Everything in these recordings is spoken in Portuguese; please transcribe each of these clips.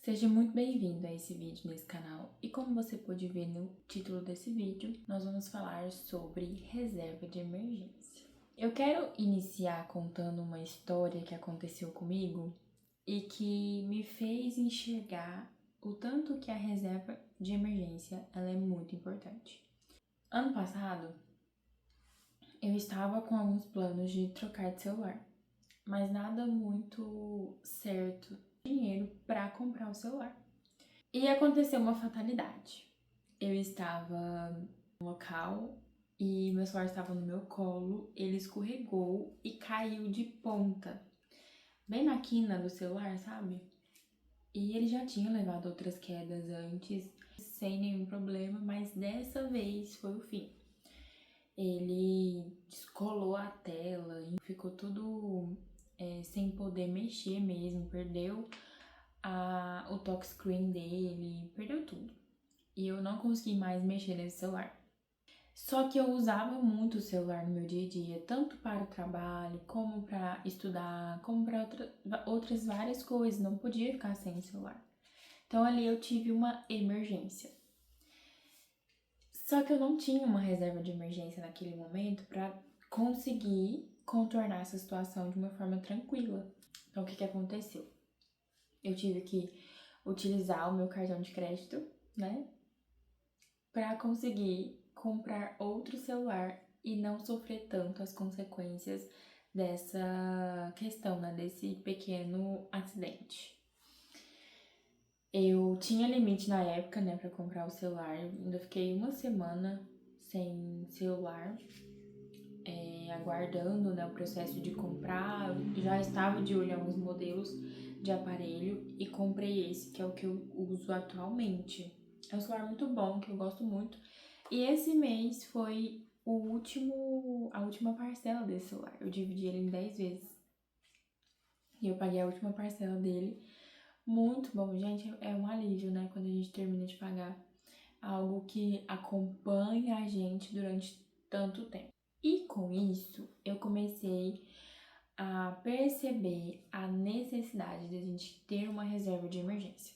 Seja muito bem-vindo a esse vídeo nesse canal e como você pode ver no título desse vídeo, nós vamos falar sobre reserva de emergência. Eu quero iniciar contando uma história que aconteceu comigo e que me fez enxergar o tanto que a reserva de emergência ela é muito importante. Ano passado, eu estava com alguns planos de trocar de celular, mas nada muito certo, dinheiro para comprar o celular. E aconteceu uma fatalidade. Eu estava no local e meu celular estava no meu colo, ele escorregou e caiu de ponta, bem na quina do celular, sabe? E ele já tinha levado outras quedas antes, sem nenhum problema, mas dessa vez foi o fim. Ele descolou a tela e ficou tudo sem poder mexer mesmo, perdeu o touchscreen dele, perdeu tudo. E eu não consegui mais mexer nesse celular. Só que eu usava muito o celular no meu dia a dia, tanto para o trabalho, como para estudar, como para outras várias coisas, não podia ficar sem o celular. Então ali eu tive uma emergência. Só que eu não tinha uma reserva de emergência naquele momento para conseguir contornar essa situação de uma forma tranquila. Então o que aconteceu? Eu tive que utilizar o meu cartão de crédito, né, para conseguir comprar outro celular e não sofrer tanto as consequências dessa questão, né, desse pequeno acidente. Eu tinha limite na época, né, para comprar o celular. Eu ainda fiquei uma semana sem celular, aguardando, né, o processo de comprar. Eu já estava de olho em alguns modelos de aparelho e comprei esse, que é o que eu uso atualmente. É um celular muito bom, que eu gosto muito. E esse mês foi a última parcela desse celular. Eu dividi ele em 10 vezes. E eu paguei a última parcela dele. Muito bom, gente. É um alívio, né? Quando a gente termina de pagar algo que acompanha a gente durante tanto tempo. E com isso, eu comecei a perceber a necessidade de a gente ter uma reserva de emergência.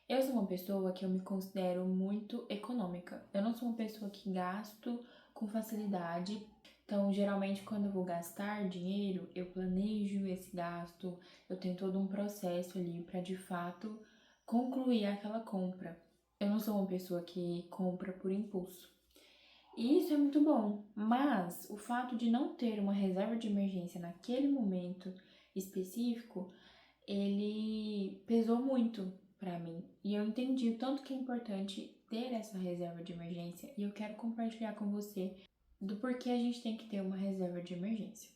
Eu sou uma pessoa que eu me considero muito econômica. Eu não sou uma pessoa que gasto com facilidade. Então, geralmente, quando eu vou gastar dinheiro, eu planejo esse gasto, eu tenho todo um processo ali para de fato concluir aquela compra. Eu não sou uma pessoa que compra por impulso. E isso é muito bom, mas o fato de não ter uma reserva de emergência naquele momento específico, ele pesou muito para mim. E eu entendi o tanto que é importante ter essa reserva de emergência e eu quero compartilhar com você do porquê a gente tem que ter uma reserva de emergência.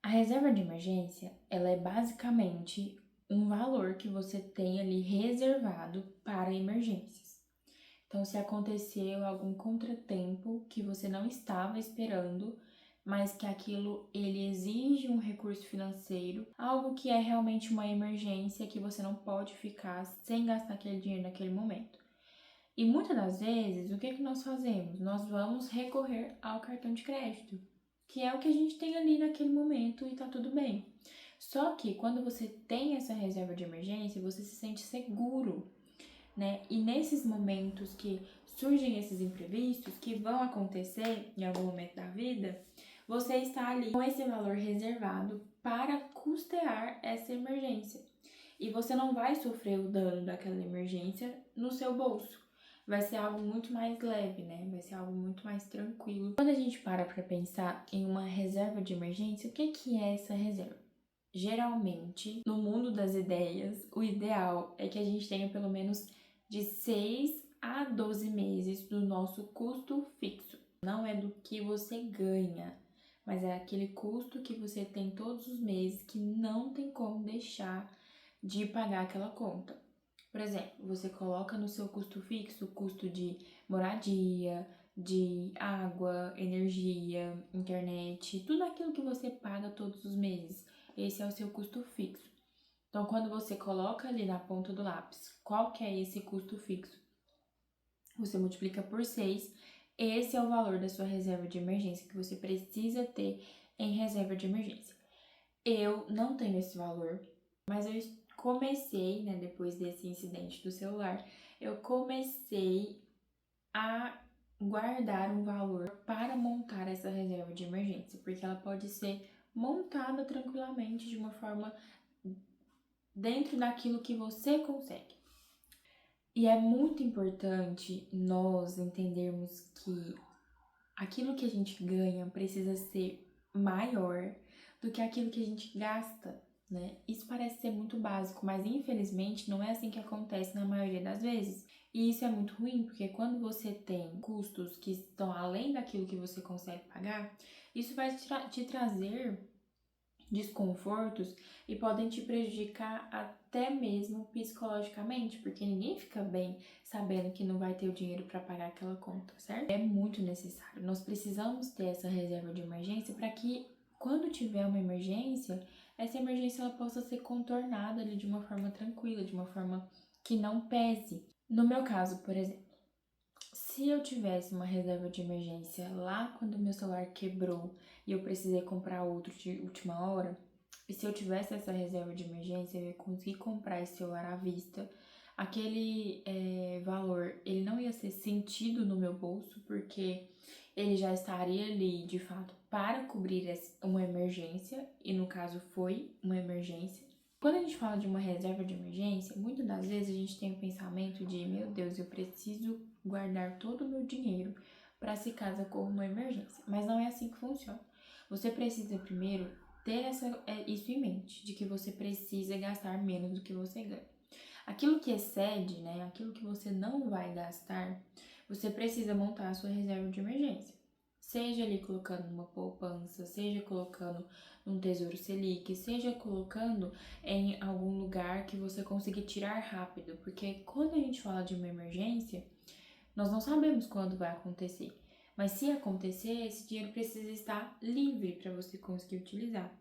A reserva de emergência, ela é basicamente um valor que você tem ali reservado para emergências. Então, se aconteceu algum contratempo que você não estava esperando, mas que aquilo ele exige um recurso financeiro, algo que é realmente uma emergência que você não pode ficar sem gastar aquele dinheiro naquele momento. E muitas das vezes, o que nós fazemos? Nós vamos recorrer ao cartão de crédito, que é o que a gente tem ali naquele momento e tá tudo bem. Só que quando você tem essa reserva de emergência, você se sente seguro, né? E nesses momentos que surgem esses imprevistos, que vão acontecer em algum momento da vida, você está ali com esse valor reservado para custear essa emergência. E você não vai sofrer o dano daquela emergência no seu bolso. Vai ser algo muito mais leve, né? Vai ser algo muito mais tranquilo. Quando a gente para pensar em uma reserva de emergência, o que é essa reserva? Geralmente, no mundo das ideias, o ideal é que a gente tenha pelo menos de 6 a 12 meses do nosso custo fixo. Não é do que você ganha, mas é aquele custo que você tem todos os meses que não tem como deixar de pagar aquela conta. Por exemplo, você coloca no seu custo fixo o custo de moradia, de água, energia, internet, tudo aquilo que você paga todos os meses. Esse é o seu custo fixo. Então, quando você coloca ali na ponta do lápis qual que é esse custo fixo, você multiplica por 6, esse é o valor da sua reserva de emergência que você precisa ter em reserva de emergência. Eu não tenho esse valor, mas eu comecei, né, depois desse incidente do celular, eu comecei a guardar um valor para montar essa reserva de emergência, porque ela pode ser montada tranquilamente de uma forma dentro daquilo que você consegue. E é muito importante nós entendermos que aquilo que a gente ganha precisa ser maior do que aquilo que a gente gasta, né? Isso parece ser muito básico, mas infelizmente não é assim que acontece na maioria das vezes. E isso é muito ruim, porque quando você tem custos que estão além daquilo que você consegue pagar, isso vai te trazer desconfortos e podem te prejudicar até mesmo psicologicamente, porque ninguém fica bem sabendo que não vai ter o dinheiro para pagar aquela conta, certo? É muito necessário. Nós precisamos ter essa reserva de emergência para que quando tiver uma emergência, essa emergência ela possa ser contornada ali de uma forma tranquila, de uma forma que não pese. No meu caso, por exemplo, se eu tivesse uma reserva de emergência lá quando meu celular quebrou e eu precisei comprar outro de última hora, e se eu tivesse essa reserva de emergência, eu ia conseguir comprar esse celular à vista. Aquele valor, ele não ia ser sentido no meu bolso, porque ele já estaria ali, de fato, para cobrir uma emergência, e no caso foi uma emergência. Quando a gente fala de uma reserva de emergência, muitas das vezes a gente tem o pensamento de, meu Deus, eu preciso guardar todo o meu dinheiro para se caso ocorra uma emergência. Mas não é assim que funciona. Você precisa primeiro ter isso em mente, de que você precisa gastar menos do que você ganha. Aquilo que excede, né, aquilo que você não vai gastar, você precisa montar a sua reserva de emergência. Seja ali colocando numa poupança, seja colocando num Tesouro Selic, seja colocando em algum lugar que você consiga tirar rápido, porque quando a gente fala de uma emergência, nós não sabemos quando vai acontecer. Mas se acontecer, esse dinheiro precisa estar livre para você conseguir utilizar.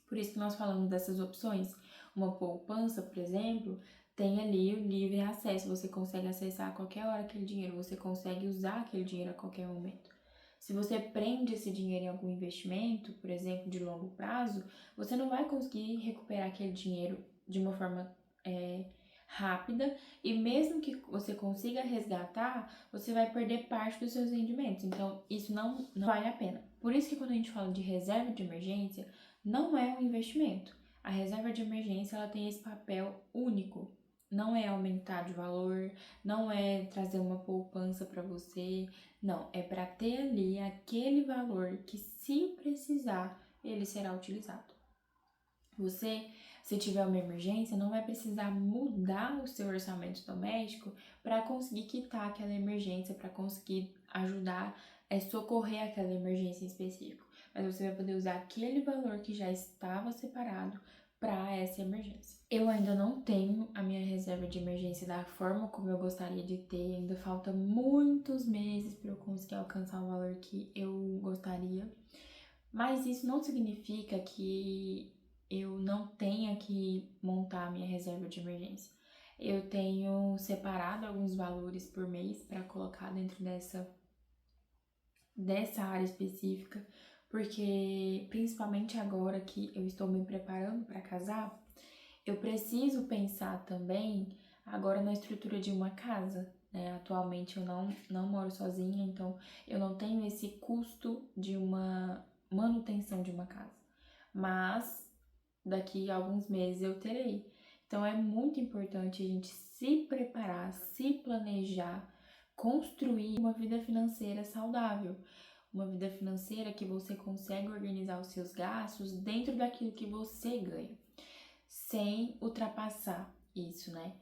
Por isso que nós falamos dessas opções. Uma poupança, por exemplo, tem ali o livre acesso. Você consegue acessar a qualquer hora aquele dinheiro, você consegue usar aquele dinheiro a qualquer momento. Se você prende esse dinheiro em algum investimento, por exemplo, de longo prazo, você não vai conseguir recuperar aquele dinheiro de uma forma rápida, e mesmo que você consiga resgatar, você vai perder parte dos seus rendimentos. Então, isso não vale a pena. Por isso que quando a gente fala de reserva de emergência, não é um investimento. A reserva de emergência ela tem esse papel único. Não é aumentar de valor, não é trazer uma poupança para você, não, é para ter ali aquele valor que, se precisar, ele será utilizado. Você, se tiver uma emergência, não vai precisar mudar o seu orçamento doméstico para conseguir quitar aquela emergência, para conseguir ajudar a socorrer aquela emergência em específico. Mas você vai poder usar aquele valor que já estava separado para essa emergência. Eu ainda não tenho a minha reserva de emergência da forma como eu gostaria de ter, ainda falta muitos meses para eu conseguir alcançar o valor que eu gostaria. Mas isso não significa que eu não tenha que montar a minha reserva de emergência. Eu tenho separado alguns valores por mês para colocar dentro dessa área específica, porque principalmente agora que eu estou me preparando para casar, eu preciso pensar também agora na estrutura de uma casa, né? Atualmente eu não moro sozinha, então eu não tenho esse custo de uma manutenção de uma casa. Mas daqui a alguns meses eu terei. Então é muito importante a gente se preparar, se planejar, construir uma vida financeira saudável. Uma vida financeira que você consegue organizar os seus gastos dentro daquilo que você ganha, sem ultrapassar isso, né?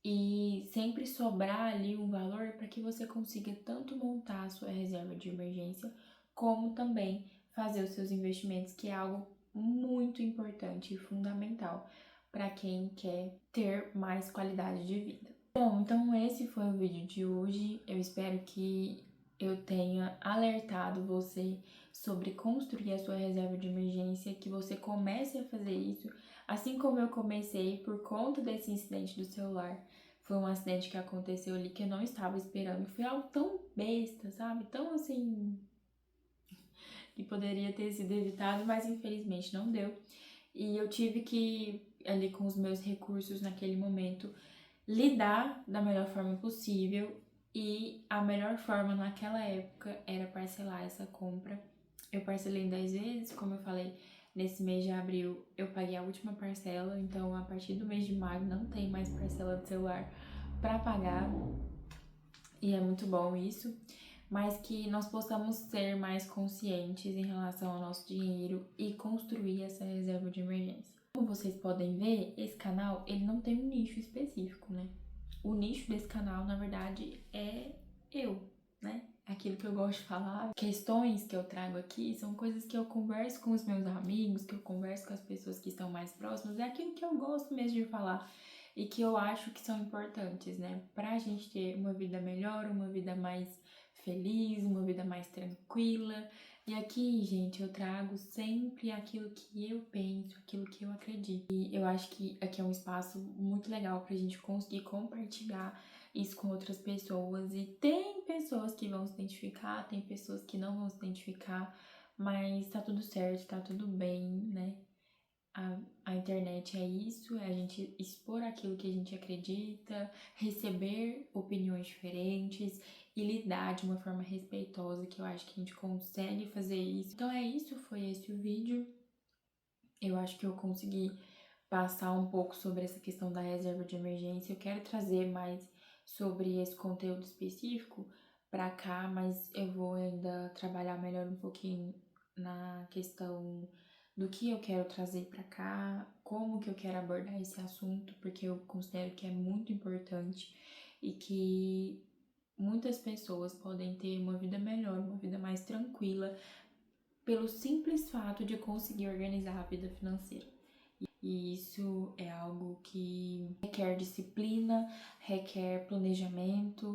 E sempre sobrar ali um valor para que você consiga tanto montar a sua reserva de emergência, como também fazer os seus investimentos, que é algo muito importante e fundamental para quem quer ter mais qualidade de vida. Bom, então esse foi o vídeo de hoje. Eu espero que eu tenha alertado você sobre construir a sua reserva de emergência, que você comece a fazer isso, assim como eu comecei por conta desse incidente do celular. Foi um acidente que aconteceu ali que eu não estava esperando. Foi algo tão besta, sabe? Tão assim, que poderia ter sido evitado, mas infelizmente não deu. E eu tive que ali com os meus recursos naquele momento, lidar da melhor forma possível. E a melhor forma naquela época era parcelar essa compra. Eu parcelei em 10 vezes, como eu falei, nesse mês de abril eu paguei a última parcela, então a partir do mês de maio não tem mais parcela de celular para pagar. E é muito bom isso, mas que nós possamos ser mais conscientes em relação ao nosso dinheiro e construir essa reserva de emergência. Como vocês podem ver, esse canal ele não tem um nicho específico, né? O nicho desse canal, na verdade, é eu, né? Aquilo que eu gosto de falar, questões que eu trago aqui são coisas que eu converso com os meus amigos, que eu converso com as pessoas que estão mais próximas, é aquilo que eu gosto mesmo de falar e que eu acho que são importantes, né? Pra gente ter uma vida melhor, uma vida mais feliz, uma vida mais tranquila. E aqui, gente, eu trago sempre aquilo que eu penso, aquilo que eu acredito. E eu acho que aqui é um espaço muito legal pra gente conseguir compartilhar isso com outras pessoas. E tem pessoas que vão se identificar, tem pessoas que não vão se identificar, mas tá tudo certo, tá tudo bem, né? A internet é isso, é a gente expor aquilo que a gente acredita, receber opiniões diferentes e lidar de uma forma respeitosa, que eu acho que a gente consegue fazer isso. Então é isso, foi esse o vídeo. Eu acho que eu consegui passar um pouco sobre essa questão da reserva de emergência. Eu quero trazer mais sobre esse conteúdo específico pra cá, mas eu vou ainda trabalhar melhor um pouquinho na questão do que eu quero trazer pra cá, como que eu quero abordar esse assunto, porque eu considero que é muito importante e que muitas pessoas podem ter uma vida melhor, uma vida mais tranquila, pelo simples fato de conseguir organizar a vida financeira. E isso é algo que requer disciplina, requer planejamento,